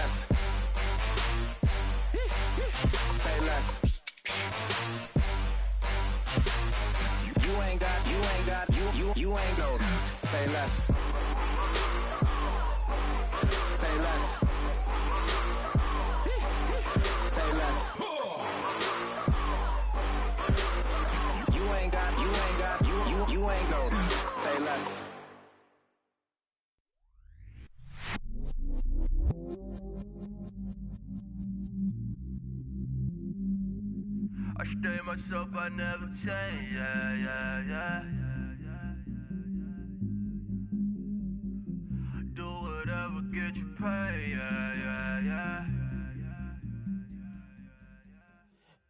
less. Say less. You ain't got, you ain't go. Say less. Say less. Say less. You ain't got, you ain't go. Say less. I stay myself, I never change, yeah. Do whatever, get you paid, yeah.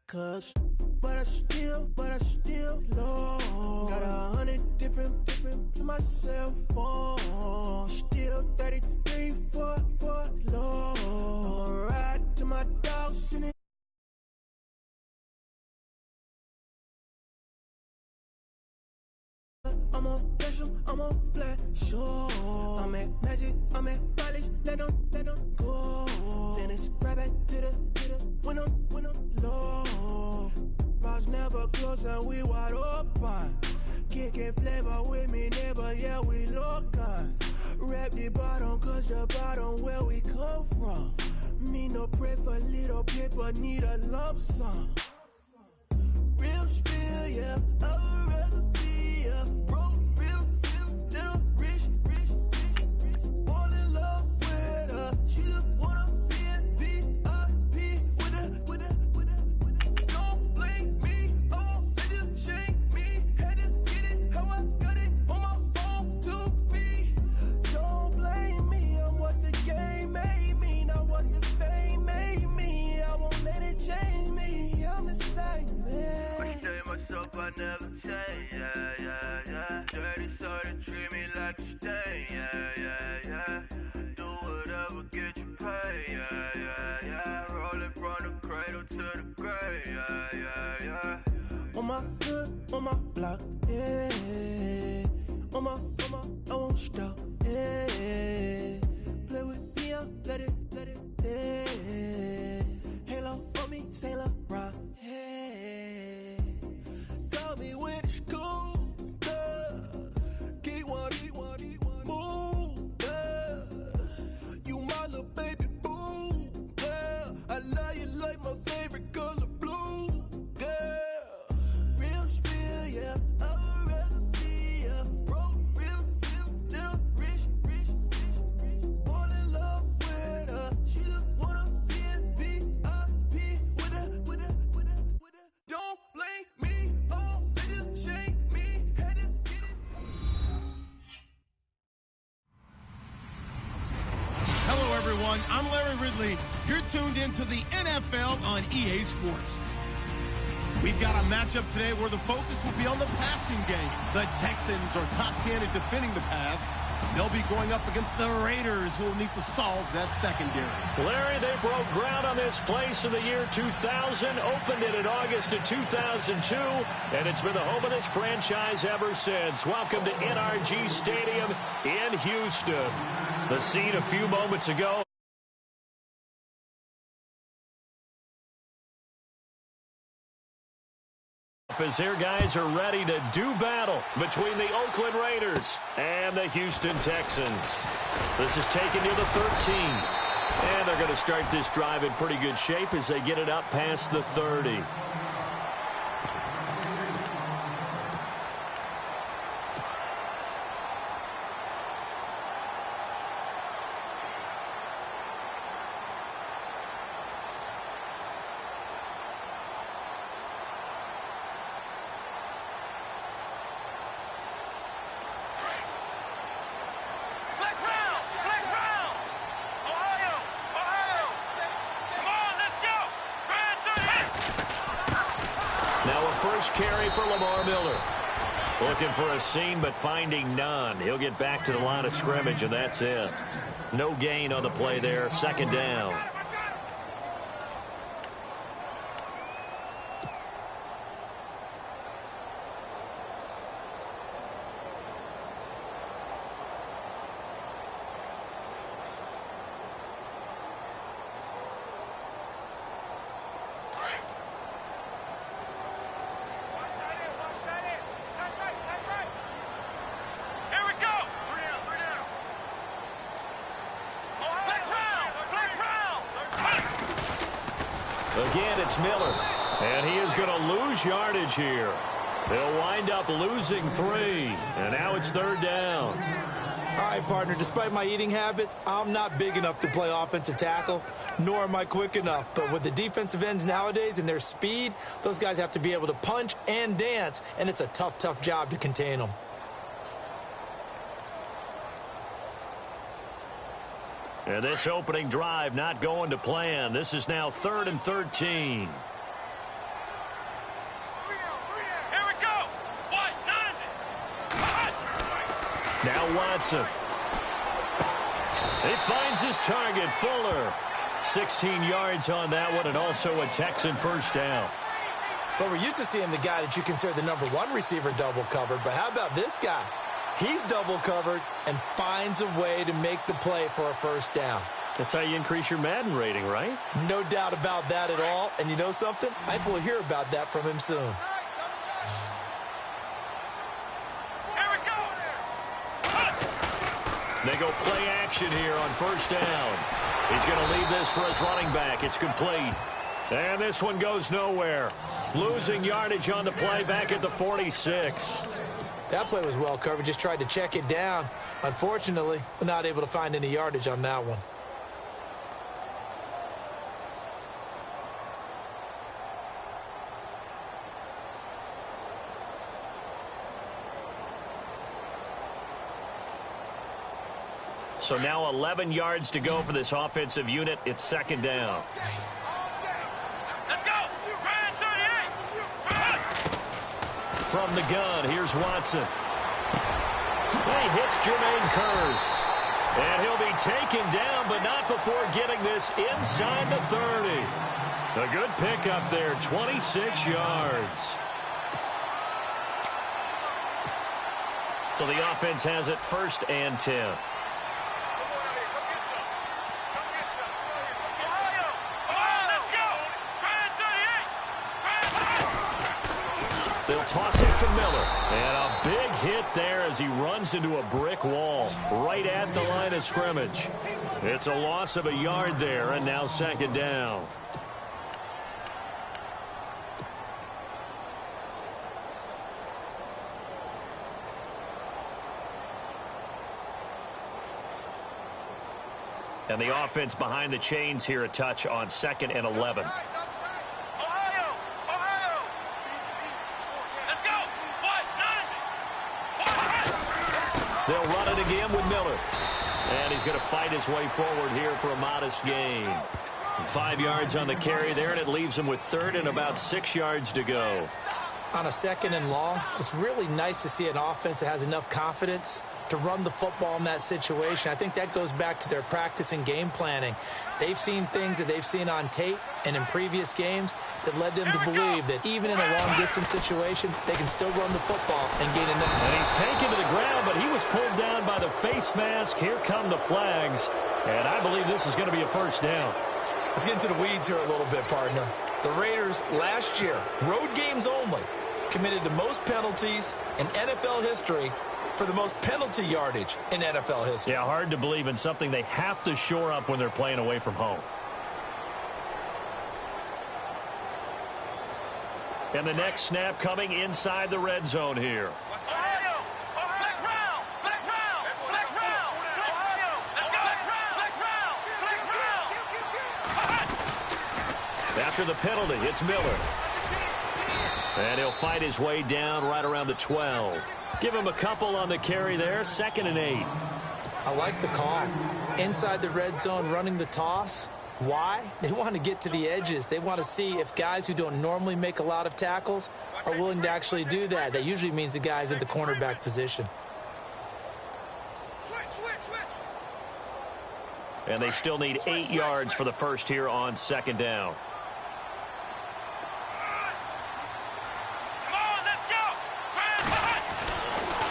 Cause, but I still low. Got 100 different in my cell phone. Still 33 for low. I'ma ride to my dogs in it. I'm on special, I'm on flat show. I'm at magic, I'm at polish, let them go. Then it's right back to the when I'm low. Bars never close and we wide open. Kicking flavor with me, neighbor, yeah, we local. Rap the bottom, cause the bottom where we come from. Me no pray for little paper, need a lump sum. Real spill, yeah, I would rather be a broke, real, little rich. Fall in love with her, she just wanna be in VIP with her. Don't blame me, oh, they just shame me. Had to get it, how I got it on my phone to me. Don't blame me, I'm what the game made me, not what the fame made me. I won't let it change me, I'm the same man. I stay myself, I never change, yeah. Dirty, so they treat me like a stain, yeah. Do whatever, get you paid, yeah. Rolling from the cradle to the grave, yeah. On my hood, on my block, yeah. On my, I won't stop, yeah. Play with me, let it, yeah. Halo on me, Sailor Rock, yeah. Got me with the school, Keep one, move, you my little baby boo, girl. I love you like my favorite color blue, girl. Real spill, yeah, I would rather be a broke, real, little rich. Fall in love with her, she just wanna be in VIP with her. Don't blame me, oh, they just shame me. Had to get it. Hello, everyone. I'm Larry Ridley. You're tuned into the NFL on EA Sports. We've got a matchup today where the focus will be on the passing game. The Texans are top 10 at defending the pass. They'll be going up against the Raiders, who will need to solve that secondary. Larry, they broke ground on this place in the year 2000, opened it in August of 2002, and it's been the home of this franchise ever since. Welcome to NRG Stadium in Houston. The scene a few moments ago. As their guys are ready to do battle between the Oakland Raiders and the Houston Texans. This is taken near the 13. And they're going to start this drive in pretty good shape as they get it up past the 30. First carry for Lamar Miller. Looking for a seam, but finding none. He'll get back to the line of scrimmage, and that's it. No gain on the play there. Second down. Again, it's Miller. And he is going to lose yardage here. They'll wind up losing 3. And now it's 3rd down. All right, partner, despite my eating habits, I'm not big enough to play offensive tackle, nor am I quick enough. But with the defensive ends nowadays and their speed, those guys have to be able to punch and dance, and it's a tough, tough job to contain them. And this opening drive not going to plan. This is now 3rd and 13. Now Watson. He finds his target, Fuller. 16 yards on that one, and also a Texan first down. But we're used to seeing the guy that you consider the #1 receiver double covered. But how about this guy? He's double covered and finds a way to make the play for a first down. That's how you increase your Madden rating, right? No doubt about that at all. And you know something? I think we'll hear about that from him soon. They go play action here on first down. He's going to leave this for his running back. It's complete. And this one goes nowhere. Losing yardage on the play back at the 46. That play was well covered. Just tried to check it down. Unfortunately, we're not able to find any yardage on that one. So now 11 yards to go for this offensive unit. It's 2nd down. Let's go! Ryan 38! From the gun, here's Watson. He hits Jermaine Kearse. And he'll be taken down, but not before getting this inside the 30. A good pickup there, 26 yards. So the offense has it 1st and 10. They'll toss it to Miller. And a big hit there as he runs into a brick wall right at the line of scrimmage. It's a loss of a yard there, and now 2nd down. And the offense behind the chains here a touch on 2nd and 11. They'll run it again with Miller. And he's going to fight his way forward here for a modest gain. 5 yards on the carry there, and it leaves him with 3rd and about 6 yards to go. On a 2nd and long, it's really nice to see an offense that has enough confidence to run the football in that situation. I think that goes back to their practice and game planning. They've seen things that they've seen on tape and in previous games that led them to believe that even in a long-distance situation, they can still run the football and gain enough. And he's taken to the ground, but he was pulled down by the face mask. Here come the flags, and I believe this is going to be a first down. Let's get into the weeds here a little bit, partner. The Raiders last year, road games only, committed the most penalties in NFL history for the most penalty yardage in NFL history. Yeah, hard to believe in something they have to shore up when they're playing away from home. And the next snap coming inside the red zone here. After the penalty, it's Miller. And he'll fight his way down right around the 12. Give him a couple on the carry there, 2nd and 8. I like the call. Inside the red zone, running the toss. Why? They want to get to the edges. They want to see if guys who don't normally make a lot of tackles are willing to actually do that. That usually means the guys at the cornerback position. And they still need 8 yards for the first here on 2nd down.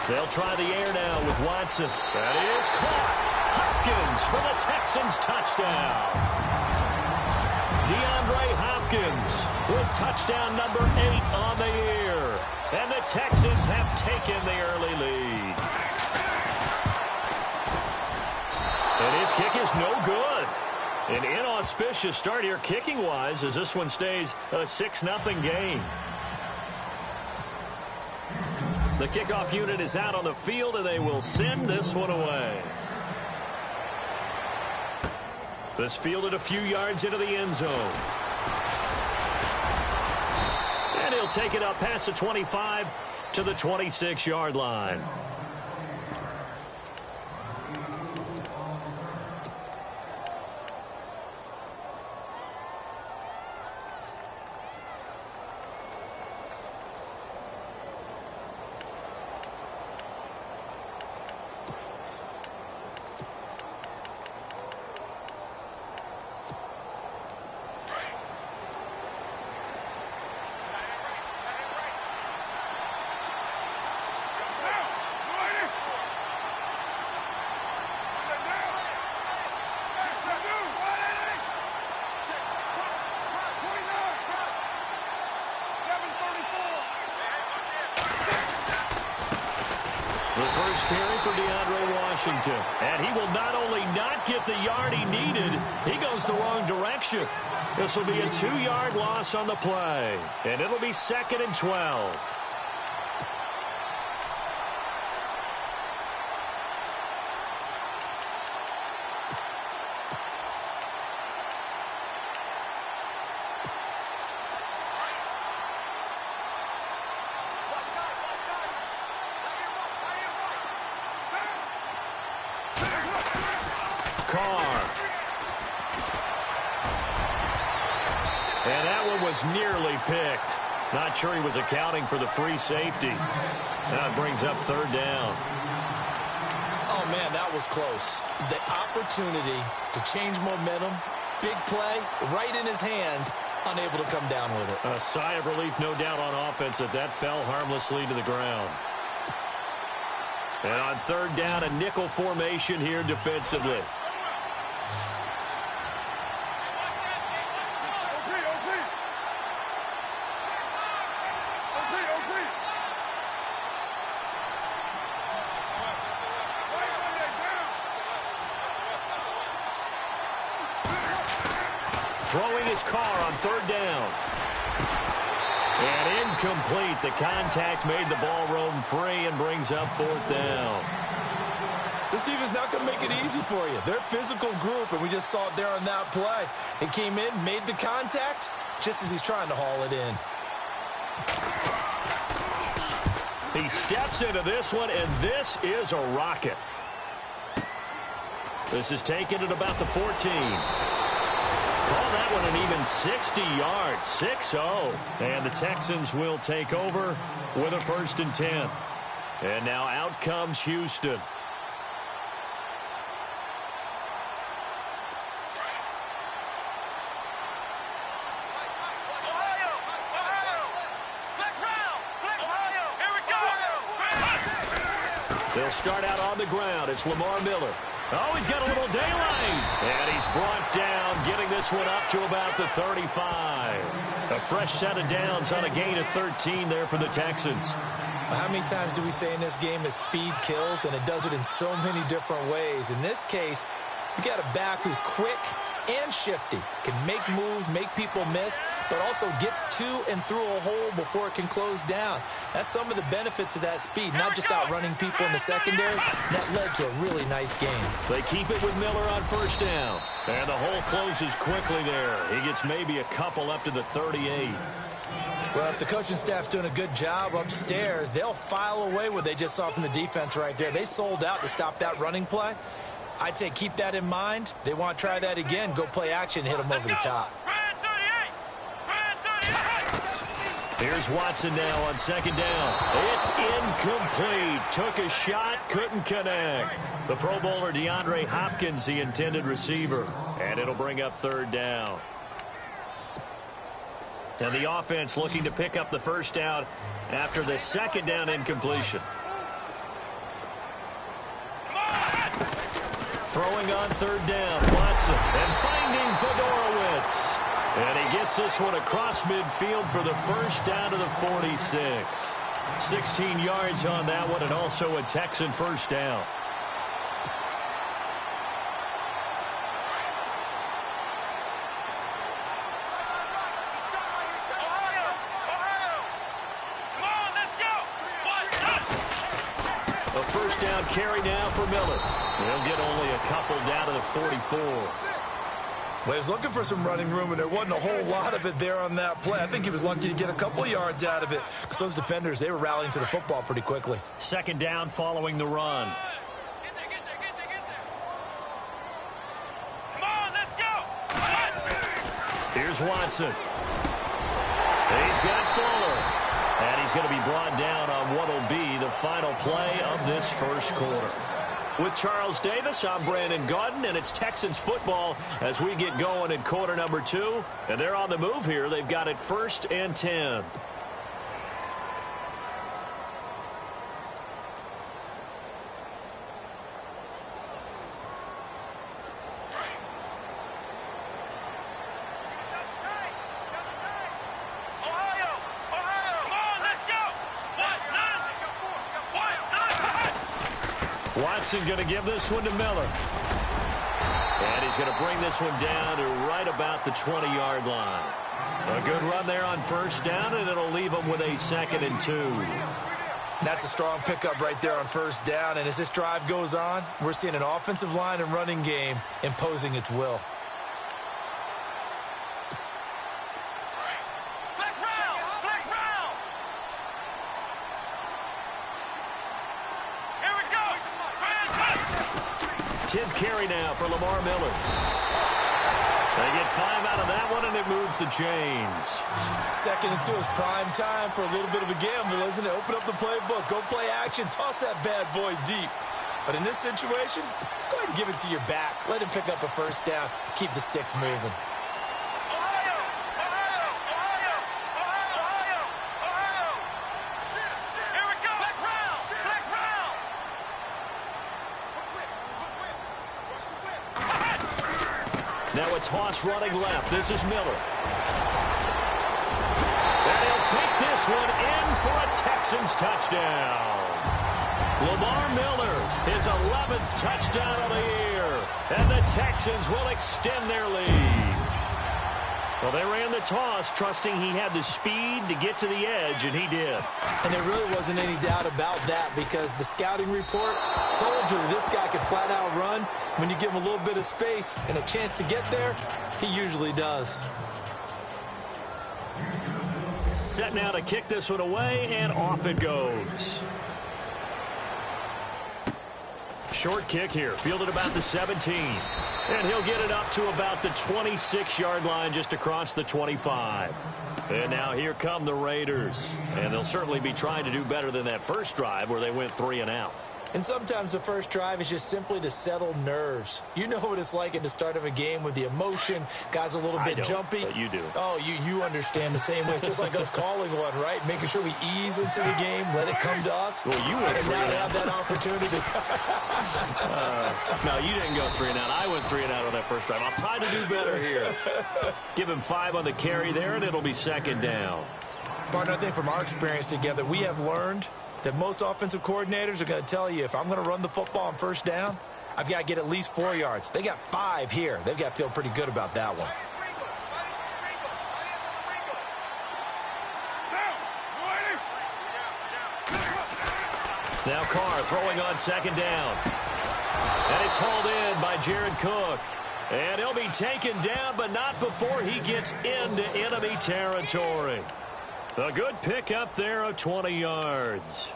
They'll try the air now with Watson. That is caught. Hopkins for the Texans touchdown. DeAndre Hopkins with touchdown number 8 on the year. And the Texans have taken the early lead. And his kick is no good. An inauspicious start here kicking-wise as this one stays a 6-0 game. The kickoff unit is out on the field, and they will send this one away. This fielded a few yards into the end zone. And he'll take it up past the 25 to the 26-yard line. The first carry for DeAndre Washington. And he will not only not get the yard he needed, he goes the wrong direction. This will be a 2-yard loss on the play. And it'll be 2nd and 12. And that one was nearly picked. Not sure he was accounting for the free safety. Now it brings up 3rd down. Oh, man, that was close. The opportunity to change momentum, big play, right in his hands, unable to come down with it. A sigh of relief, no doubt, on offense that fell harmlessly to the ground. And on 3rd down, a nickel formation here defensively. Throwing his car on 3rd down. And incomplete. The contact made the ball roam free and brings up 4th down. This defense not going to make it easy for you. They're a physical group, and we just saw it there on that play. It came in, made the contact, just as he's trying to haul it in. He steps into this one, and this is a rocket. This is taken at about the 14. Call that one an even 60 yards, 6-0. And the Texans will take over with a 1st and 10. And now out comes Houston. They'll start out on the ground. It's Lamar Miller. Oh, he's got a little daylight. And he's brought down, getting this one up to about the 35. A fresh set of downs on a gain of 13 there for the Texans. How many times do we say in this game that speed kills, and it does it in so many different ways? In this case, you got a back who's quick and shifty, can make moves, make people miss, but also gets to and through a hole before it can close down. That's some of the benefits of that speed, not just outrunning people in the secondary. That led to a really nice game. They keep it with Miller on 1st down. And the hole closes quickly there. He gets maybe a couple up to the 38. Well, if the coaching staff's doing a good job upstairs, they'll file away what they just saw from the defense right there. They sold out to stop that running play. I'd say keep that in mind. They want to try that again. Go play action, hit them over the top. Here's Watson now on 2nd down. It's incomplete. Took a shot, couldn't connect. The Pro Bowler DeAndre Hopkins, the intended receiver. And it'll bring up 3rd down. And the offense looking to pick up the 1st down after the 2nd down incompletion. Throwing on 3rd down, Watson, and finding Fedorowicz. And he gets this one across midfield for the 1st down to the 46. 16 yards on that one, and also a Texan 1st down. first down carry now for Miller. He'll get only a couple down to the 44. Well, he was looking for some running room, and there wasn't a whole lot of it there on that play. I think he was lucky to get a couple yards out of it, because those defenders, they were rallying to the football pretty quickly. Second down following the run. Come on, let's go. Here's Watson. He's got Fuller. And he's going to be brought down on what will be the final play of this first quarter. With Charles Davis, I'm Brandon Gaudin, and it's Texans football as we get going in quarter number 2. And they're on the move here. They've got it 1st and 10. Watson going to give this one to Miller. And he's going to bring this one down to right about the 20-yard line. A good run there on first down, and it'll leave him with a 2nd and 2. That's a strong pickup right there on first down. And as this drive goes on, we're seeing an offensive line and running game imposing its will. Carry now for Lamar Miller. They get 5 out of that one, and it moves the chains. 2nd and 2 is prime time for a little bit of a gamble, isn't it? Open up the playbook, go play action, toss that bad boy deep. But in this situation, go ahead and give it to your back. Let him pick up a first down, keep the sticks moving. Now a toss running left. This is Miller. And he'll take this one in for a Texans touchdown. Lamar Miller, his 11th touchdown of the year. And the Texans will extend their lead. Well, they ran the toss, trusting he had the speed to get to the edge, and he did. And there really wasn't any doubt about that, because the scouting report told you this guy could flat out run. When you give him a little bit of space and a chance to get there, he usually does. Set now to kick this one away, and off it goes. Short kick here, fielded about the 17. And he'll get it up to about the 26-yard line, just across the 25. And now here come the Raiders. And they'll certainly be trying to do better than that first drive where they went 3 and out. And sometimes the first drive is just simply to settle nerves. You know what it's like at the start of a game with the emotion. Guys a little bit jumpy. But you do. Oh, you understand the same way. It's just like us calling one, right? Making sure we ease into the game, let it come to us. Well, you went 3 and out. Have that opportunity. No, you didn't go 3 and out. I went 3 and out on that first drive. I'll try to do better here. Give him 5 on the carry there, and it'll be 2nd down. Partner, I think from our experience together, we have learned that most offensive coordinators are going to tell you, if I'm going to run the football on first down, I've got to get at least 4 yards. They got 5 here. They've got to feel pretty good about that one. Now Carr throwing on 2nd down. And it's hauled in by Jared Cook. And he'll be taken down, but not before he gets into enemy territory. A good pick up there of 20 yards.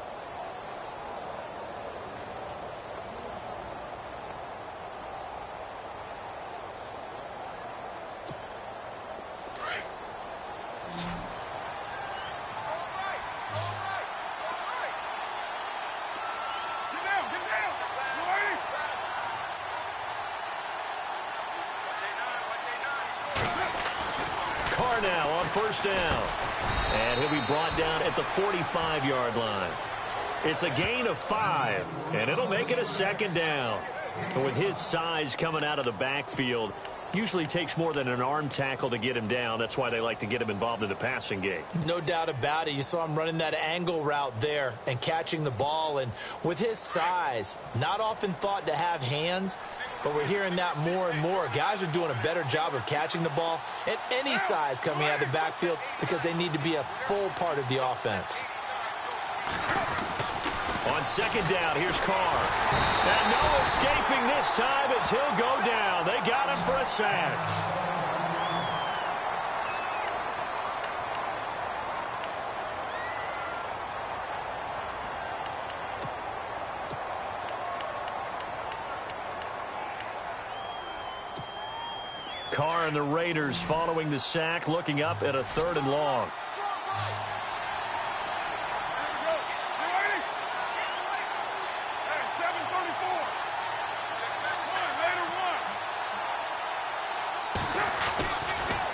Carr now on first down. And he'll be brought down at the 45-yard line. It's a gain of 5, and it'll make it a 2nd down. But with his size coming out of the backfield, usually takes more than an arm tackle to get him down. That's why they like to get him involved in the passing game. No doubt about it. You saw him running that angle route there and catching the ball. And with his size, not often thought to have hands, but we're hearing that more and more. Guys are doing a better job of catching the ball at any size coming out of the backfield because they need to be a full part of the offense. On second down, here's Carr. And no escaping this time as he'll go down. They got him for a sack. Carr and the Raiders following the sack, looking up at a 3rd and long.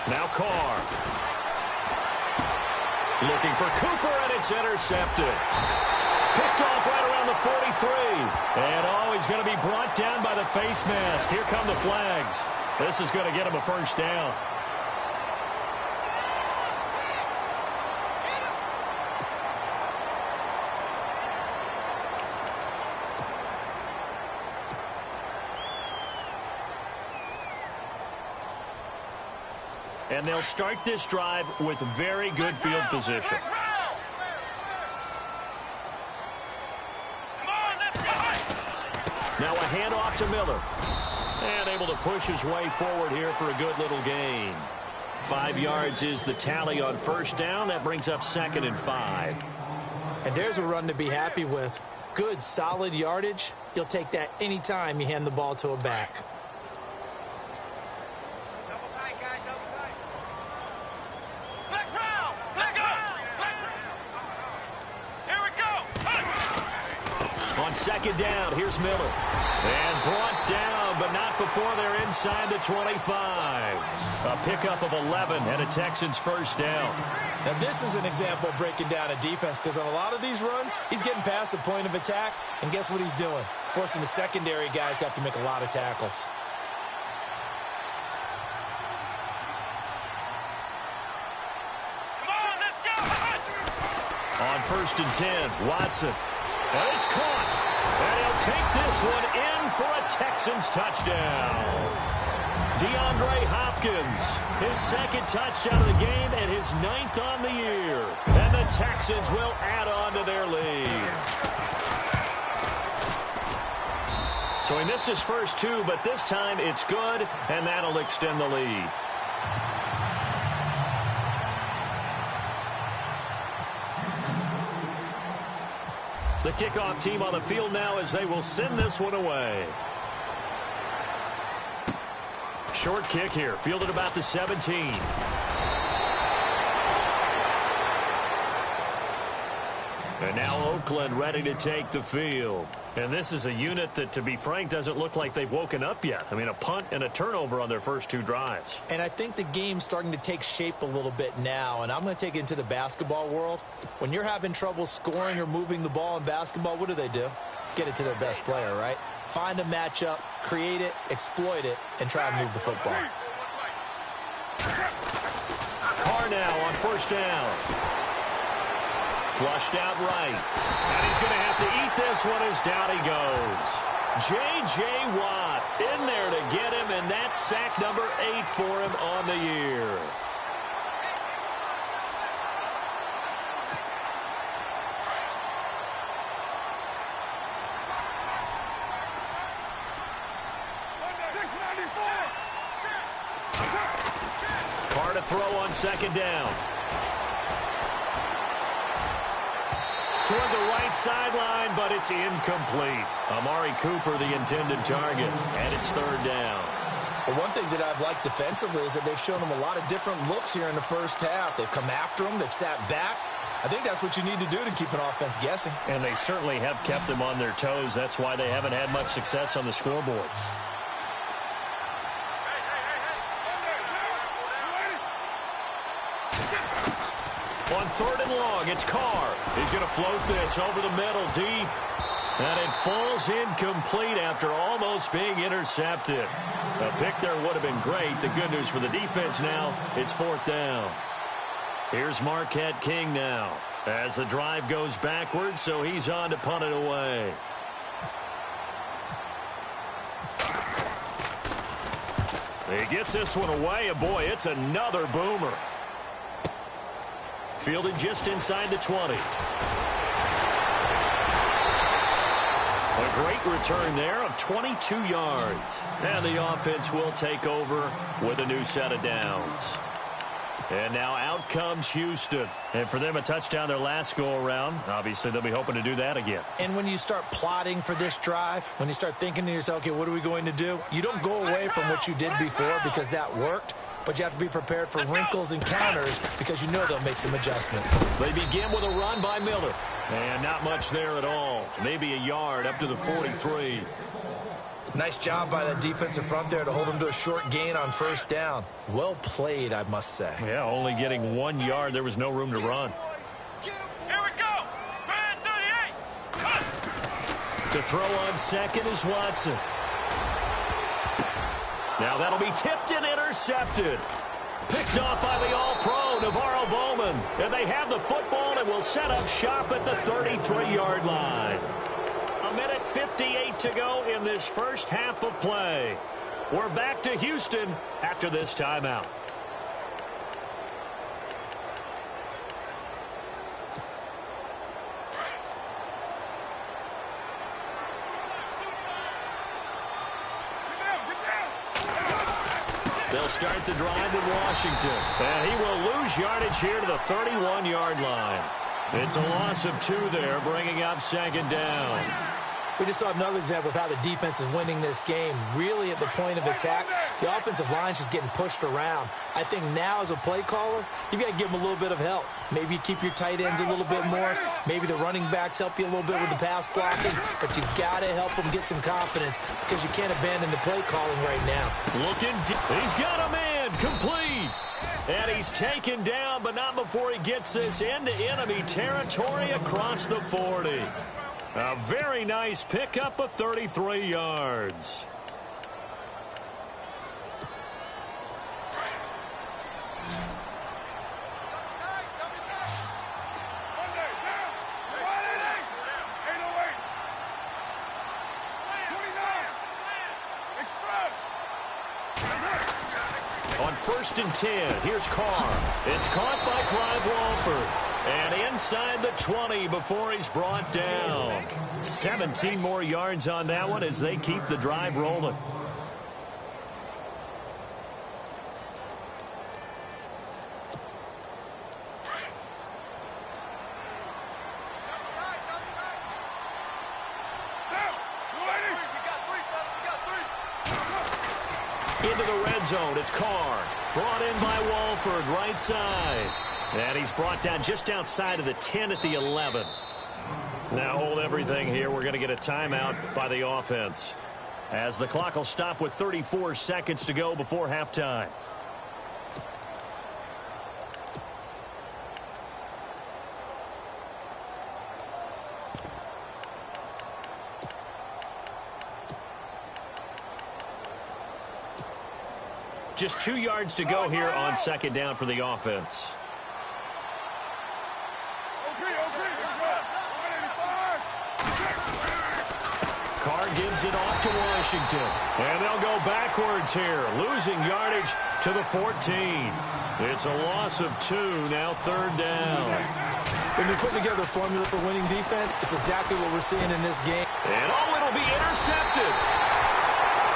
Now Carr. Looking for Cooper, and it's intercepted. Picked off right around the 43. And he's going to be brought down by the face mask. Here come the flags. This is going to get him a first down. And they'll start this drive with very good field position. Now a handoff to Miller. And able to push his way forward here for a good little gain. 5 yards is the tally on first down. That brings up 2nd and 5. And there's a run to be happy with. Good, solid yardage. You'll take that anytime you hand the ball to a back. On second down, here's Miller. And brought down, but not before they're inside the 25. A pickup of 11 and a Texans first down. Now this is an example of breaking down a defense, because on a lot of these runs, he's getting past the point of attack, and guess what he's doing? Forcing the secondary guys to have to make a lot of tackles. On 1st and 10, Watson. And it's caught. And he'll take this one in for a Texans touchdown. DeAndre Hopkins, his 2nd touchdown of the game and his 9th on the year. And the Texans will add on to their lead. So he missed his first 2, but this time it's good, and that'll extend the lead. The kickoff team on the field now as they will send this one away. Short kick here, fielded about the 17. And now Oakland ready to take the field. And this is a unit that, to be frank, doesn't look like they've woken up yet. I mean, a punt and a turnover on their first 2 drives. And I think the game's starting to take shape a little bit now, and I'm going to take it into the basketball world. When you're having trouble scoring or moving the ball in basketball, what do? Get it to their best player, right? Find a matchup, create it, exploit it, and try and move the football. Carr now on first down. Flushed out right. And he's going to have to eat this one as down he goes. J.J. Watt in there to get him, and that's sack number 8 for him on the year. Carr to throw on second down. Toward the right sideline, but it's incomplete. Amari Cooper, the intended target, and it's 3rd down. Well, one thing that I've liked defensively is that they've shown him a lot of different looks here in the first half. They've come after him. They've sat back. I think that's what you need to do to keep an offense guessing. And they certainly have kept them on their toes. That's why they haven't had much success on the scoreboard. On 3rd and long, it's Carr. He's going to float this over the middle deep. And it falls incomplete after almost being intercepted. A pick there would have been great. The good news for the defense now, it's 4th down. Here's Marquette King now as the drive goes backwards, so he's on to punt it away. He gets this one away, and boy, it's another boomer. Fielded just inside the 20. a great return there of 22 yards. And the offense will take over with a new set of downs. And now out comes Houston. And for them, a touchdown their last go-around. Obviously, they'll be hoping to do that again. And when you start plotting for this drive, when you start thinking to yourself, okay, what are we going to do? You don't go away from what you did before because that worked. But you have to be prepared for wrinkles and counters because you know they'll make some adjustments. They begin with a run by Miller. And not much there at all. Maybe a yard up to the 43. Nice job by that defensive front there to hold them to a short gain on first down. Well played, I must say. Yeah, only getting 1 yard. There was no room to run. Here we go. Man 38. To throw on second is Watson. Now that'll be tipped and intercepted. Picked off by the All-Pro, Navarro Bowman. And they have the football and will set up shop at the 33-yard line. 1:58 to go in this first half of play. We're back to Houston after this timeout. They'll start the drive with Washington. And he will lose yardage here to the 31-yard line. It's a loss of 2 there, bringing up second down. We just saw another example of how the defense is winning this game. Really at the point of attack, the offensive line is just getting pushed around. I think now as a play caller, you've got to give them a little bit of help. Maybe you keep your tight ends a little bit more. Maybe the running backs help you a little bit with the pass blocking. But you've got to help them get some confidence because you can't abandon the play calling right now. Looking deep. He's got a man complete. And he's taken down, but not before he gets this into enemy territory across the 40. A very nice pickup of 33 yards. On 1st and 10, here's Carr. It's caught by Clive Walford. And inside the 20 before he's brought down. 17 more yards on that one as they keep the drive rolling. Into the red zone, it's Carr. Brought in by Walford, right side. And he's brought down just outside of the 10 at the 11. Now hold everything here. We're going to get a timeout by the offense, as the clock will stop with 34 seconds to go before halftime. Just 2 yards to go here on second down for the offense. Carr gives it off to Washington. And they'll go backwards here, losing yardage to the 14. It's a loss of 2, now 3rd down. When you're putting together a formula for winning defense, it's exactly what we're seeing in this game. And it'll be intercepted.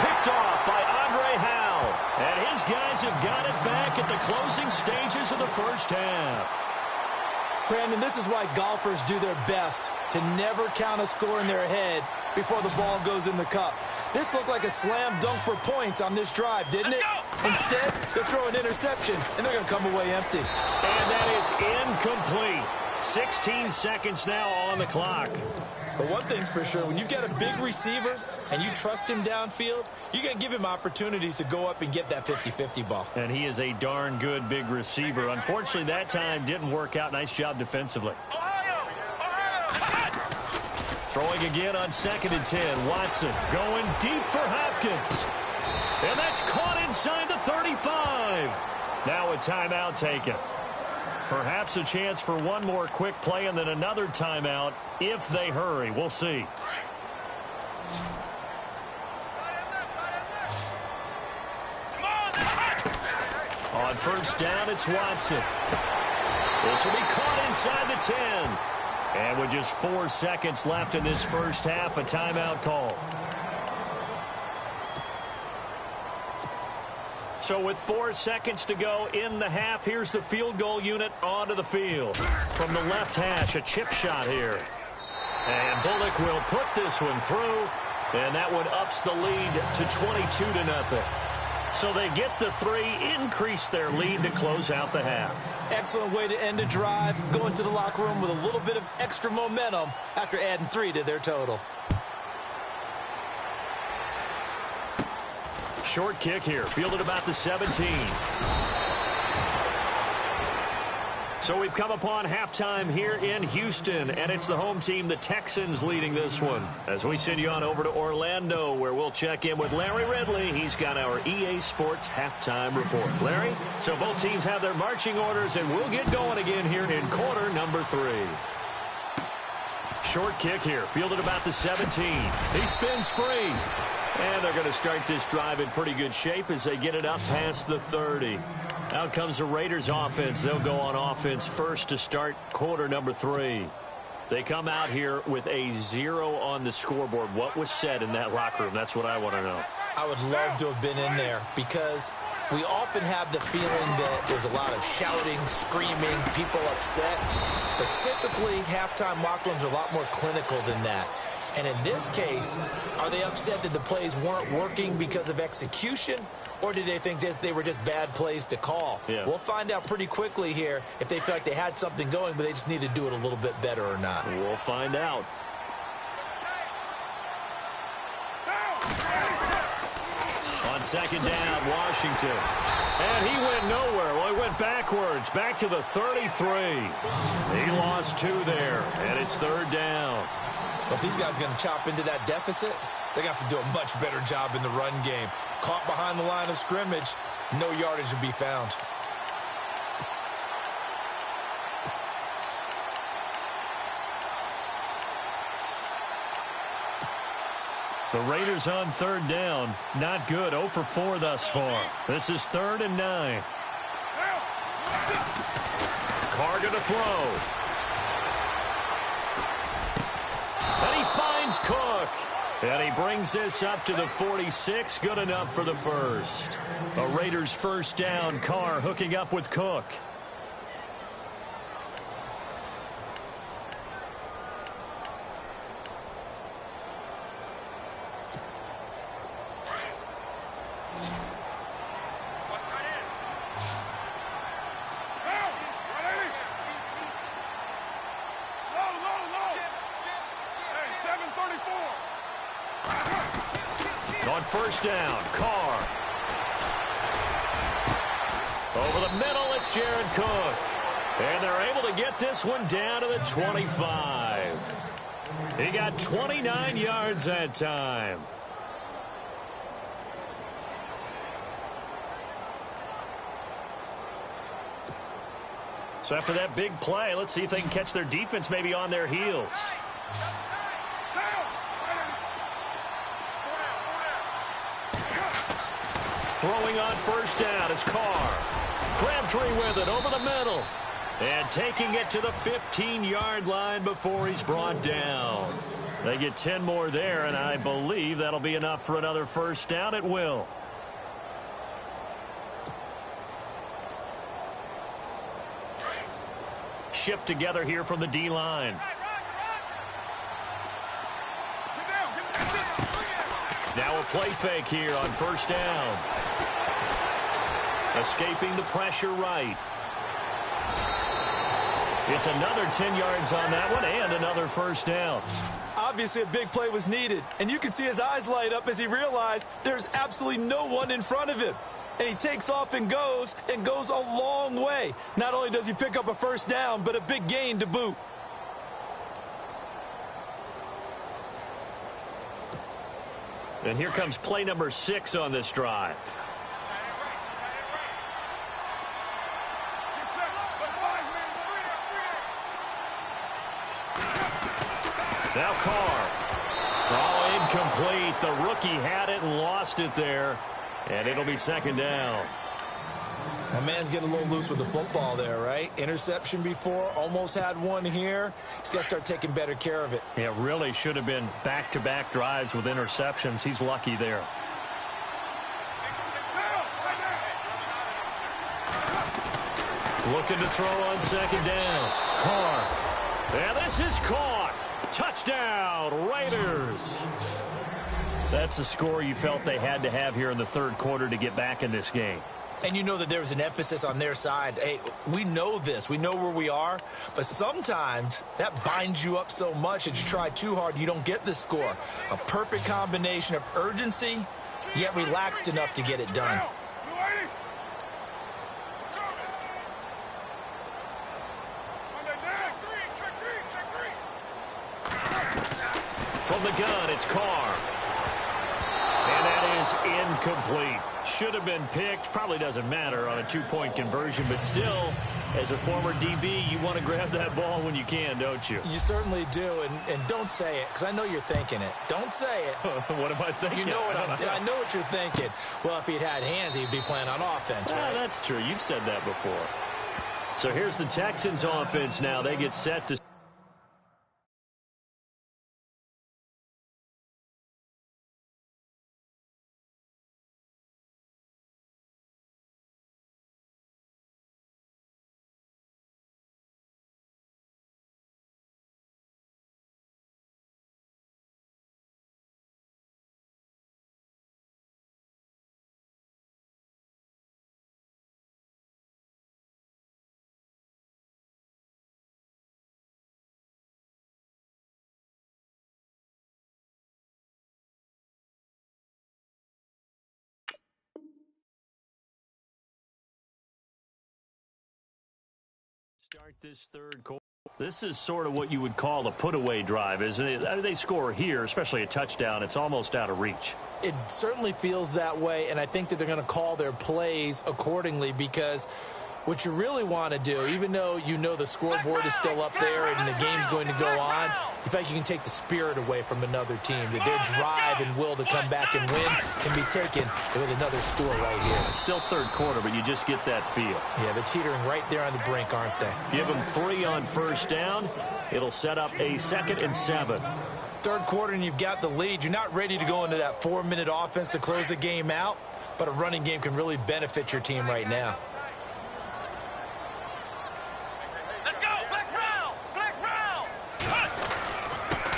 Picked off by Andre Howe. And his guys have got it back at the closing stages of the first half. Brandon, this is why golfers do their best to never count a score in their head before the ball goes in the cup. This looked like a slam dunk for points on this drive, didn't it? Instead, they'll throw an interception, and they're going to come away empty. And that is incomplete. 16 seconds now on the clock. But one thing's for sure, when you get a big receiver and you trust him downfield, you're going to give him opportunities to go up and get that 50-50 ball. And he is a darn good big receiver. Unfortunately, that time didn't work out. Nice job defensively. Throwing again on 2nd and 10. Watson going deep for Hopkins. And that's caught inside the 35. Now a timeout taken. Perhaps a chance for one more quick play and then another timeout if they hurry. We'll see. On 1st down, it's Watson. This will be caught inside the 10. And with just 4 seconds left in this first half, a timeout call. So with 4 seconds to go in the half, here's the field goal unit onto the field. From the left hash, a chip shot here. And Bullock will put this one through, and that one ups the lead to 22-0. So they get the 3, increase their lead to close out the half. Excellent way to end a drive, go into the locker room with a little bit of extra momentum after adding 3 to their total. Short kick here, fielded about the 17. So we've come upon halftime here in Houston, and it's the home team, the Texans, leading this one. As we send you on over to Orlando, where we'll check in with Larry Ridley. He's got our EA Sports halftime report. Larry, so both teams have their marching orders, and we'll get going again here in quarter number 3. Short kick here, fielded about the 17. He spins free. And they're going to start this drive in pretty good shape as they get it up past the 30. Out comes the Raiders offense. They'll go on offense first to start quarter number 3. They come out here with a 0 on the scoreboard. What was said in that locker room? That's what I want to know. I would love to have been in there because we often have the feeling that there's a lot of shouting, screaming, people upset. But typically, halftime locker rooms are a lot more clinical than that. And in this case, are they upset that the plays weren't working because of execution? Or did they think they were just bad plays to call? Yeah. We'll find out pretty quickly here if they feel like they had something going, but they just need to do it a little bit better or not. We'll find out. On second down, Washington. And he went nowhere. Well, he went backwards, back to the 33. He lost 2 there, and it's third down. But if these guys are going to chop into that deficit, they're going to have to do a much better job in the run game. Caught behind the line of scrimmage, no yardage will be found. The Raiders on third down. Not good. 0 for 4 thus far. This is 3rd and 9. Carr to throw. And he finds Cook. And he brings this up to the 46. Good enough for the first. A Raiders first down. Carr hooking up with Cook. On first down, Carr. Over the middle, it's Jared Cook. And they're able to get this one down to the 25. He got 29 yards that time. So after that big play, let's see if they can catch their defense maybe on their heels. Throwing on first down is Carr. Crabtree with it over the middle. And taking it to the 15-yard line before he's brought down. They get 10 more there, and I believe that'll be enough for another first down. It will. Shift together here from the D-line. Now a play fake here on first down. Escaping the pressure right. It's another 10 yards on that one and another first down. Obviously a big play was needed, and you can see his eyes light up as he realized there's absolutely no one in front of him. And he takes off and goes a long way. Not only does he pick up a first down, but a big gain to boot. And here comes play number 6 on this drive. Now Carr. Oh, incomplete. The rookie had it and lost it there. And it'll be second down. My man's getting a little loose with the football there, right? Interception before, almost had one here. He's got to start taking better care of it. Yeah, really should have been back-to-back drives with interceptions. He's lucky there. Looking to throw on second down. Carr. And this is caught. Touchdown, Raiders. That's a score you felt they had to have here in the third quarter to get back in this game. And you know that there was an emphasis on their side. Hey, we know this. We know where we are. But sometimes that binds you up so much that you try too hard, you don't get the score. A perfect combination of urgency, yet relaxed enough to get it done. From the gun, it's Carr. And that is incomplete. Should have been picked. Probably doesn't matter on a two-point conversion, but still, as a former DB, you want to grab that ball when you can, don't you? You certainly do, and don't say it, because I know you're thinking it. Don't say it. What am I thinking? You know what I know what you're thinking. Well, if he'd had hands, he'd be playing on offense, right? That's true. You've said that before. So here's the Texans offense now. They get set to start this third quarter. This is sort of what you would call a put-away drive, isn't it? I mean, they score here, especially a touchdown. It's almost out of reach. It certainly feels that way, and I think that they're going to call their plays accordingly, because what you really want to do, even though you know the scoreboard is still up there and the game's going to go on, in fact, you can take the spirit away from another team, that their drive and will to come back and win can be taken with another score right here. Still third quarter, but you just get that feel. Yeah, they're teetering right there on the brink, aren't they? Give them 3 on first down. It'll set up a 2nd and 7. Third quarter, and you've got the lead. You're not ready to go into that 4-minute offense to close the game out, but a running game can really benefit your team right now.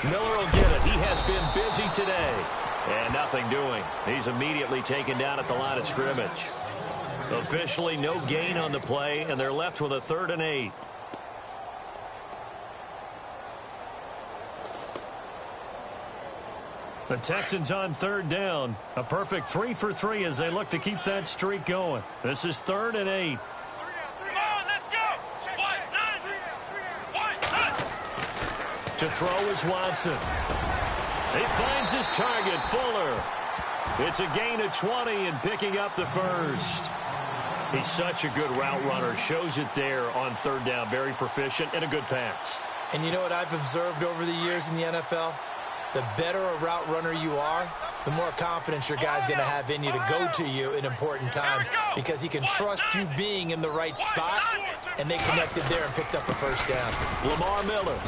Miller will get it. He has been busy today. And nothing doing. He's immediately taken down at the line of scrimmage. Officially no gain on the play, and they're left with a 3rd and 8. The Texans on 3rd down. A perfect 3 for 3 as they look to keep that streak going. This is 3rd and 8. To throw is Watson. He finds his target, Fuller. It's a gain of 20 and picking up the first. He's such a good route runner. Shows it there on 3rd down. Very proficient and a good pass. And you know what I've observed over the years in the NFL? The better a route runner you are, the more confidence your guy's going to have in you to go to you in important times, because he can trust you being in the right spot, and they connected there and picked up a first down. Lamar Miller.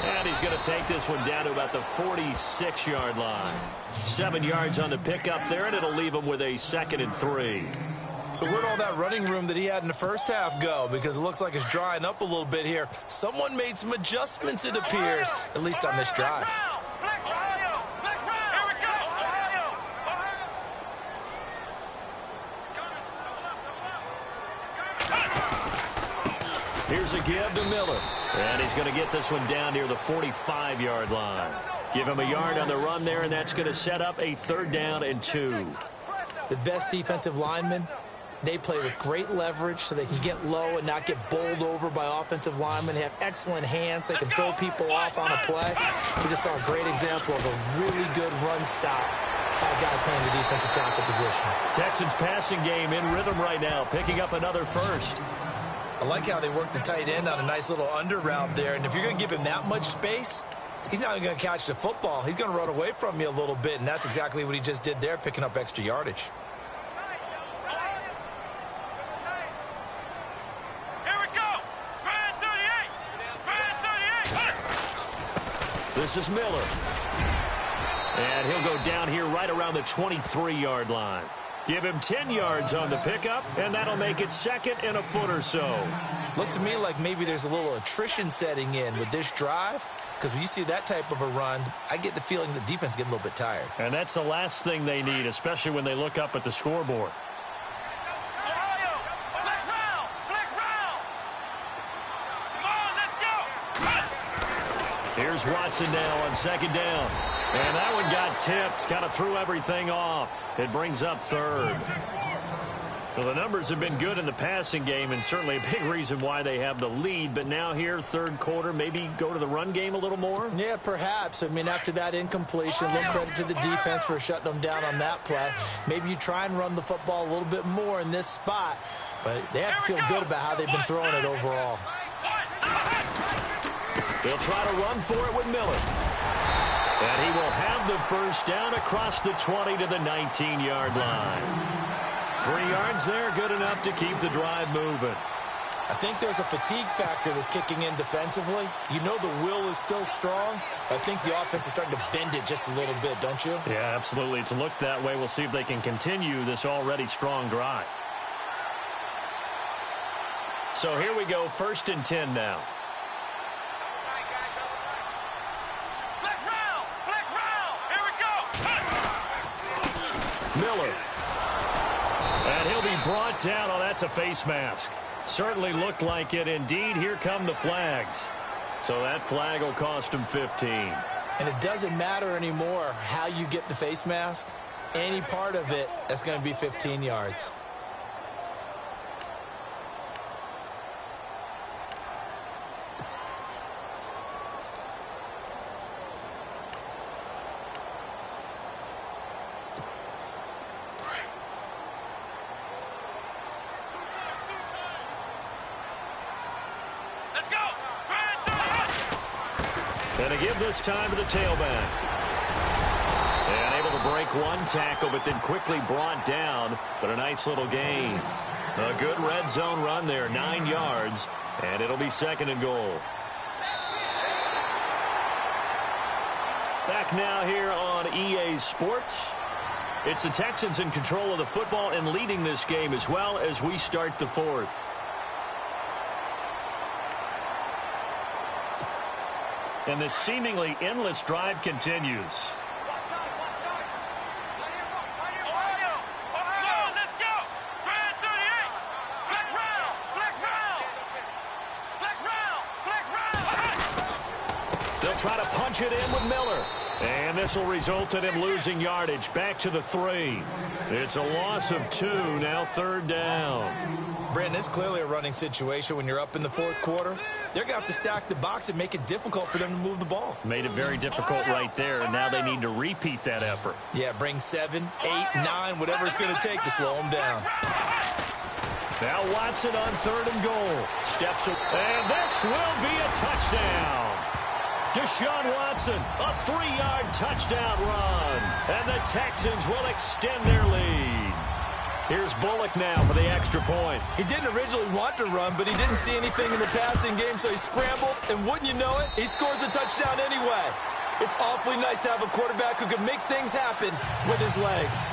And he's going to take this one down to about the 46-yard line. 7 yards on the pickup there, and it'll leave him with a 2nd and 3. So where'd all that running room that he had in the first half go? Because it looks like it's drying up a little bit here. Someone made some adjustments, it appears, at least on this drive. Here's a give to Miller. And he's going to get this one down near the 45-yard line. Give him a yard on the run there, and that's going to set up a 3rd down and 2. The best defensive linemen, they play with great leverage so they can get low and not get bowled over by offensive linemen. They have excellent hands. They can throw people off on a play. We just saw a great example of a really good run stop by a guy playing the defensive tackle position. Texans passing game in rhythm right now, picking up another first. I like how they work the tight end on a nice little under route there. And if you're going to give him that much space, he's not even going to catch the football. He's going to run away from you a little bit, and that's exactly what he just did there, picking up extra yardage. This is Miller. And he'll go down here right around the 23-yard line. Give him 10 yards on the pickup, and that'll make it second and a foot or so. Looks to me like maybe there's a little attrition setting in with this drive, because when you see that type of a run, I get the feeling the defense getting a little bit tired. And that's the last thing they need, especially when they look up at the scoreboard. Here's Watson now on second down. And that one got tipped, kind of threw everything off. It brings up third. Well, the numbers have been good in the passing game, and certainly a big reason why they have the lead. But now here, third quarter, maybe go to the run game a little more? Yeah, perhaps. I mean, after that incompletion, a little credit to the defense for shutting them down on that play. Maybe you try and run the football a little bit more in this spot. But they have to feel good about how they've been throwing it overall. They'll try to run for it with Miller. And he will have the first down across the 20 to the 19-yard line. 3 yards there, good enough to keep the drive moving. I think there's a fatigue factor that's kicking in defensively. You know the will is still strong, but I think the offense is starting to bend it just a little bit, don't you? Yeah, absolutely. It's looked that way. We'll see if they can continue this already strong drive. So here we go, 1st and 10 now. Miller. And he'll be brought down. Oh, that's a face mask. Certainly looked like it. Indeed, here come the flags. So that flag will cost him 15. And it doesn't matter anymore how you get the face mask. Any part of it, that's going to be 15 yards. And a give this time to the tailback. And able to break one tackle, but then quickly brought down. But a nice little gain. A good red zone run there, 9 yards. And it'll be 2nd and goal. Back now here on EA Sports. It's the Texans in control of the football and leading this game as well as we start the 4th. And this seemingly endless drive continues. They'll try to punch it in with Miller. And this will result in him losing yardage back to the 3. It's a loss of 2, now 3rd down. Brandon, it's clearly a running situation when you're up in the 4th quarter. They're going to have to stack the box and make it difficult for them to move the ball. Made it very difficult right there, and now they need to repeat that effort. Yeah, bring 7, 8, 9, whatever it's going to take to slow them down. Now Watson on 3rd and goal. Steps up, and this will be a touchdown. Deshaun Watson, a 3-yard touchdown run. And the Texans will extend their lead. Here's Bullock now for the extra point. He didn't originally want to run, but he didn't see anything in the passing game, so he scrambled. And wouldn't you know it, he scores a touchdown anyway. It's awfully nice to have a quarterback who can make things happen with his legs.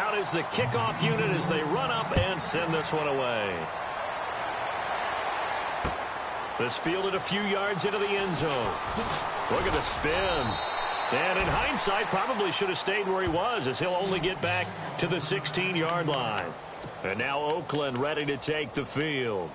Out is the kickoff unit as they run up and send this one away. This fielded a few yards into the end zone. Look at the spin. And in hindsight, probably should have stayed where he was, as he'll only get back to the 16-yard line. And now Oakland ready to take the field.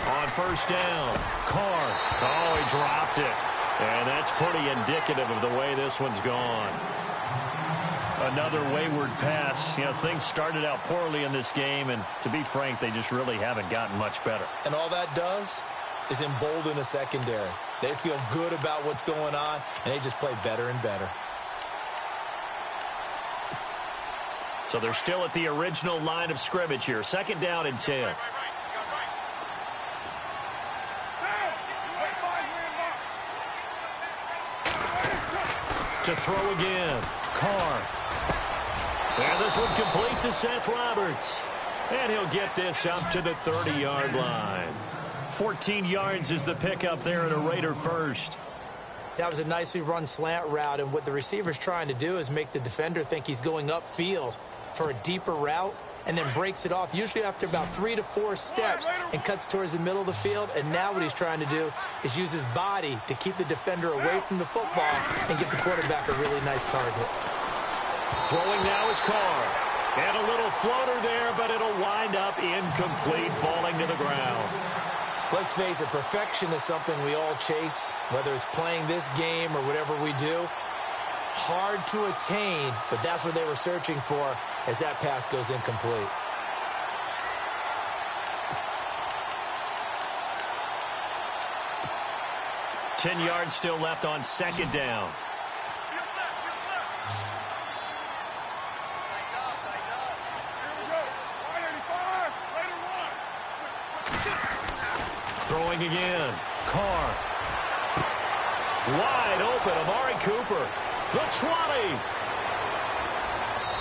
On 1st down, Carr. Oh, he dropped it. And that's pretty indicative of the way this one's gone. Another wayward pass. You know, things started out poorly in this game, and to be frank, they just really haven't gotten much better. And all that does is embolden a secondary. They feel good about what's going on, and they just play better and better. So they're still at the original line of scrimmage here. 2nd down and 10. To throw again. Carr. And this one complete to Seth Roberts. And he'll get this up to the 30-yard line. 14 yards is the pickup there at a Raider first. That was a nicely run slant route, and what the receiver's trying to do is make the defender think he's going upfield for a deeper route and then breaks it off, usually after about 3 to 4 steps, and cuts towards the middle of the field. And now what he's trying to do is use his body to keep the defender away from the football and give the quarterback a really nice target. Throwing now is Carr. And a little floater there, but it'll wind up incomplete, falling to the ground. Let's face it, perfection is something we all chase, whether it's playing this game or whatever we do. Hard to attain, but that's what they were searching for as that pass goes incomplete. Ten yards still left on 2nd down. Throwing again. Carr. Wide open. Amari Cooper. The 20.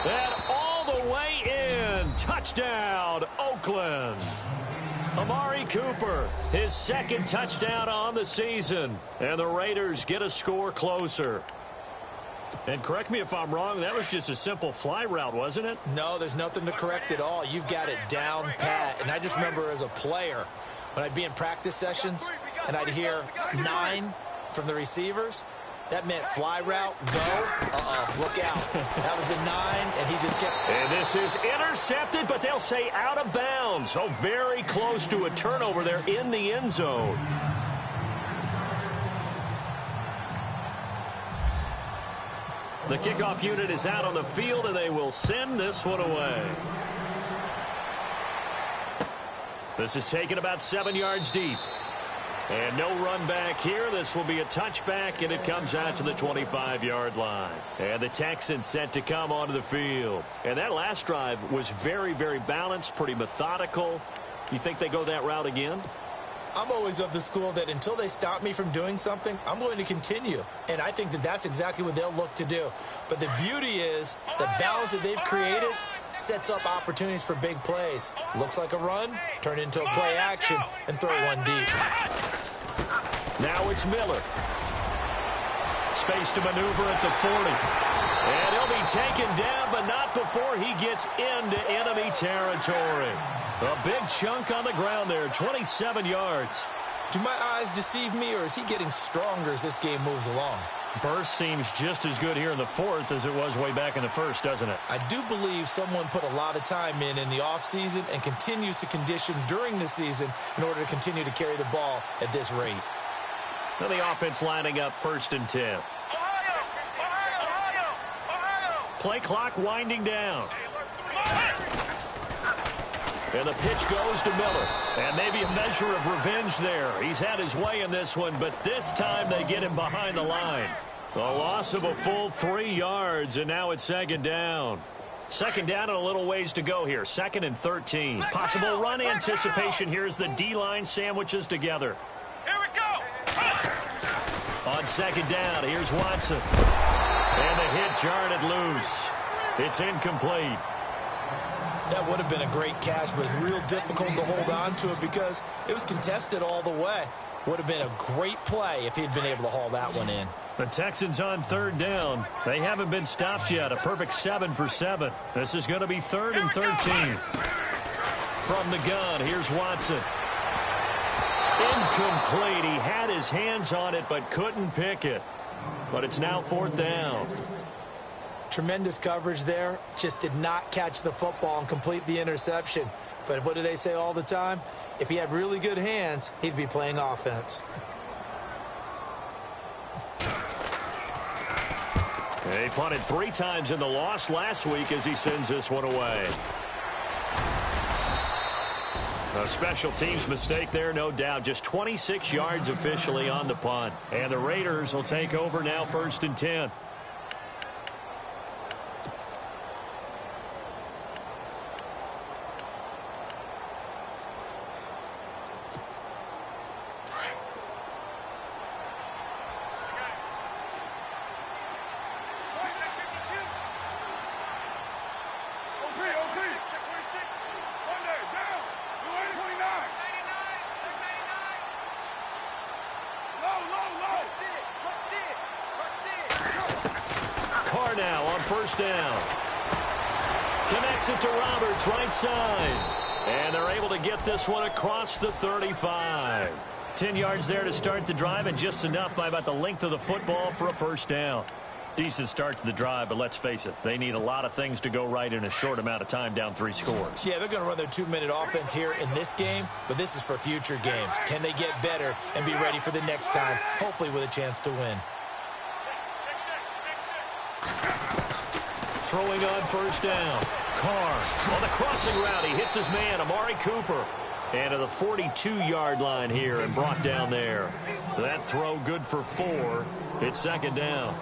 And all the way in. Touchdown, Oakland. Amari Cooper, his 2nd touchdown on the season. And the Raiders get a score closer. And correct me if I'm wrong, that was just a simple fly route, wasn't it? No, there's nothing to correct at all. You've got it down pat. And I just remember as a player, when I'd be in practice sessions and I'd hear 9 from the receivers, that meant fly route, go, look out. That was the 9, and he just kept... And this is intercepted, but they'll say out of bounds. So very close to a turnover there in the end zone. The kickoff unit is out on the field, and they will send this one away. This is taken about 7 yards deep. And no run back here. This will be a touchback, and it comes out to the 25-yard line. And the Texans set to come onto the field. And that last drive was very, very balanced, pretty methodical. You think they go that route again? I'm always of the school that until they stop me from doing something, I'm going to continue. And I think that that's exactly what they'll look to do. But the beauty is the balance that they've created sets up opportunities for big plays. Looks like a run, turn it into a play action, and throw one deep. Now it's Miller. Space to maneuver at the 40. And he'll be taken down, but not before he gets into enemy territory. A big chunk on the ground there, 27 yards. Do my eyes deceive me, or is he getting stronger as this game moves along? Burst seems just as good here in the 4th as it was way back in the 1st, doesn't it? I do believe someone put a lot of time in the offseason and continues to condition during the season in order to continue to carry the ball at this rate. Now the offense lining up 1st and 10. Play clock winding down. And the pitch goes to Miller. And maybe a measure of revenge there. He's had his way in this one, but this time they get him behind the line. A loss of a full 3 yards, and now it's 2nd down. 2nd down and a little ways to go here. 2nd and 13. Possible run anticipation here as the D-line sandwiches together. Here we go. On 2nd down, here's Watson. And the hit jarred it loose. It's incomplete. That would have been a great catch, but it's real difficult to hold on to it because it was contested all the way. Would have been a great play if he'd been able to haul that one in. The Texans on 3rd down. They haven't been stopped yet. A perfect 7 for 7. This is going to be 3rd and 13. From the gun, here's Watson. Incomplete. He had his hands on it but couldn't pick it. But it's now 4th down. Tremendous coverage there. Just did not catch the football and complete the interception. But what do they say all the time? If he had really good hands, he'd be playing offense. He punted 3 times in the loss last week as he sends this one away. A special teams mistake there, no doubt. Just 26 yards officially on the punt. And the Raiders will take over now 1st and 10. first down. Connects it to Roberts, right side. And they're able to get this one across the 35. 10 yards there to start the drive, and just enough by about the length of the football for a first down. Decent start to the drive, but let's face it, they need a lot of things to go right in a short amount of time, down 3 scores. Yeah, they're going to run their 2-minute offense here in this game, but this is for future games. Can they get better and be ready for the next time, hopefully with a chance to win? Throwing on first down. Carr on the crossing route. He hits his man, Amari Cooper. And to the 42-yard line here and brought down there. That throw good for 4. It's second down.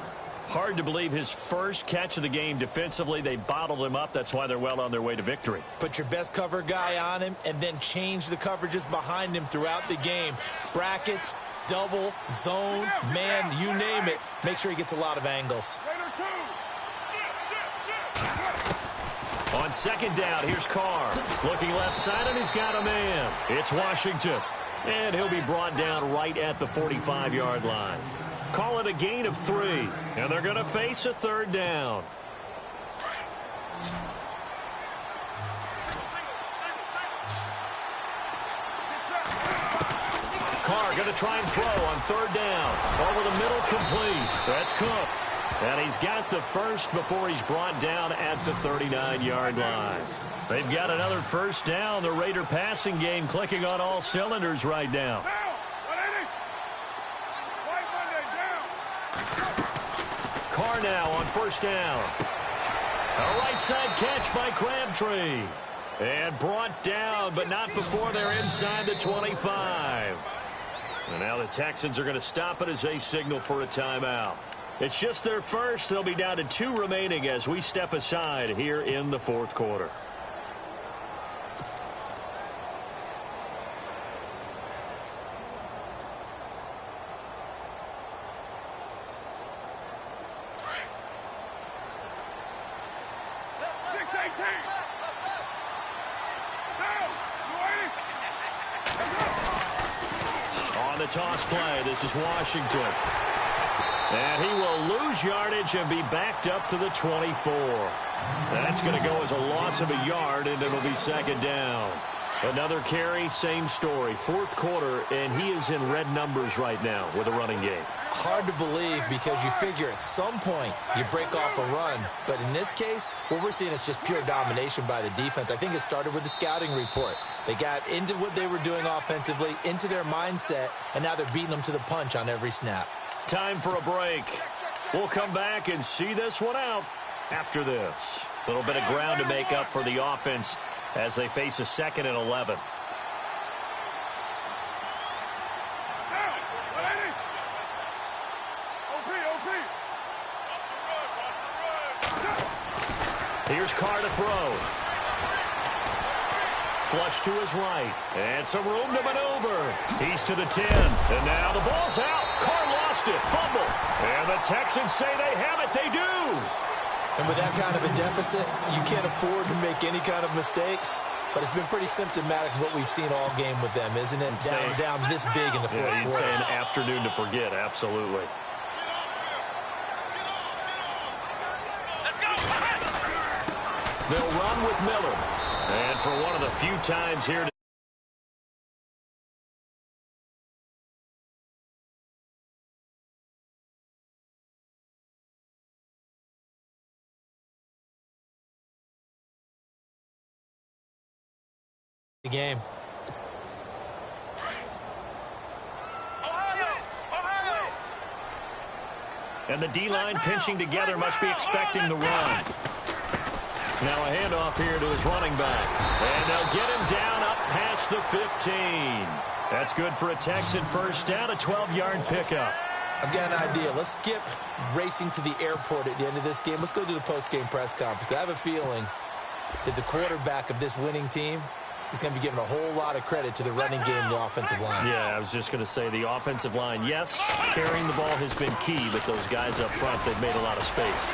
Hard to believe his first catch of the game defensively. They bottled him up. That's why they're well on their way to victory. Put your best cover guy on him and then change the coverages behind him throughout the game. Brackets, double, zone, man, you name it. Make sure he gets a lot of angles. On second down, here's Carr. Looking left side, and he's got a man. It's Washington. And he'll be brought down right at the 45-yard line. Call it a gain of 3. And they're going to face a third down. Carr going to try and throw on third down. Over the middle, complete. That's Cook. And he's got the first before he's brought down at the 39-yard line. They've got another first down. The Raider passing game clicking on all cylinders right now. Carr now on first down. A right side catch by Crabtree. And brought down, but not before they're inside the 25. And now the Texans are going to stop it as they signal for a timeout. It's just their first. They'll be down to 2 remaining as we step aside here in the fourth quarter. On the toss play, this is Washington. And he will lose yardage and be backed up to the 24. That's going to go as a loss of a yard, and it'll be second down. Another carry, same story. Fourth quarter, and he is in red numbers right now with a running game. Hard to believe because you figure at some point you break off a run. But in this case, what we're seeing is just pure domination by the defense. I think it started with the scouting report. They got into what they were doing offensively, into their mindset, and now they're beating them to the punch on every snap. Time for a break. We'll come back and see this one out after this. A little bit of ground to make up for the offense as they face a 2nd and 11. Here's Carr to throw. Flush to his right. And some room to maneuver. He's to the 10. And now the ball's out. Carr lost it. Fumble. And the Texans say they have it. They do. And with that kind of a deficit, you can't afford to make any kind of mistakes. But it's been pretty symptomatic of what we've seen all game with them, isn't it? Down this big in the fourth quarter. You'd say an afternoon to forget. Absolutely. They'll run with Miller. And for one of the few times here the game. And the D-line pinching together must be expecting the run. Now a handoff here to his running back. And they'll get him down up past the 15. That's good for a Texan first down, a 12-yard pickup. I've got an idea. Let's skip racing to the airport at the end of this game. Let's go to the post-game press conference. I have a feeling that the quarterback of this winning team is going to be giving a whole lot of credit to the running game and the offensive line. Yeah, I was just going to say the offensive line, yes, carrying the ball has been key, but those guys up front, they've made a lot of space.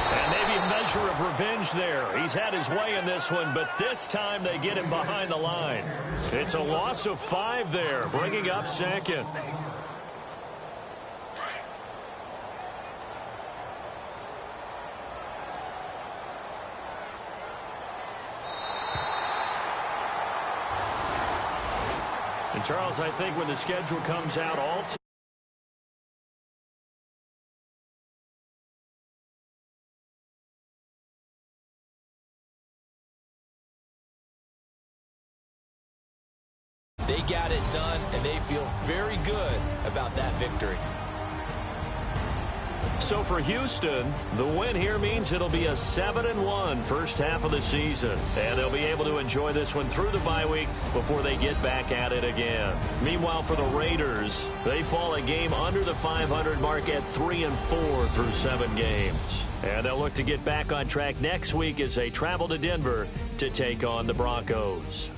And maybe a measure of revenge there. He's had his way in this one, but this time they get him behind the line. It's a loss of 5 there, bringing up second. And, Charles, I think when the schedule comes out, all they got it done, and they feel very good about that victory. So for Houston, the win here means it'll be a 7-1 first half of the season. And they'll be able to enjoy this one through the bye week before they get back at it again. Meanwhile, for the Raiders, they fall a game under the 500 mark at 3-4 through 7 games. And they'll look to get back on track next week as they travel to Denver to take on the Broncos.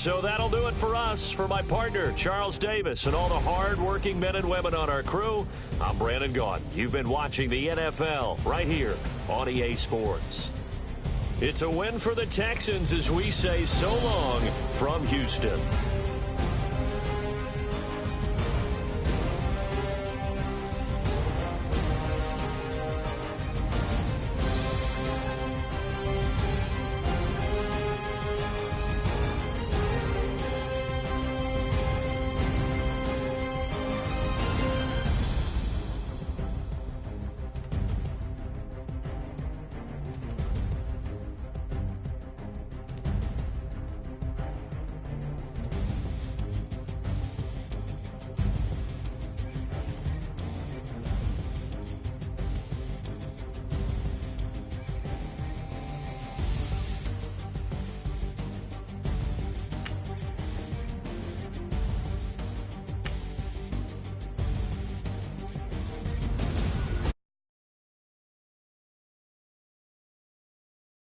So that'll do it for us. For my partner, Charles Davis, and all the hard-working men and women on our crew, I'm Brandon Gaudin. You've been watching the NFL right here on EA Sports. It's a win for the Texans as we say so long from Houston.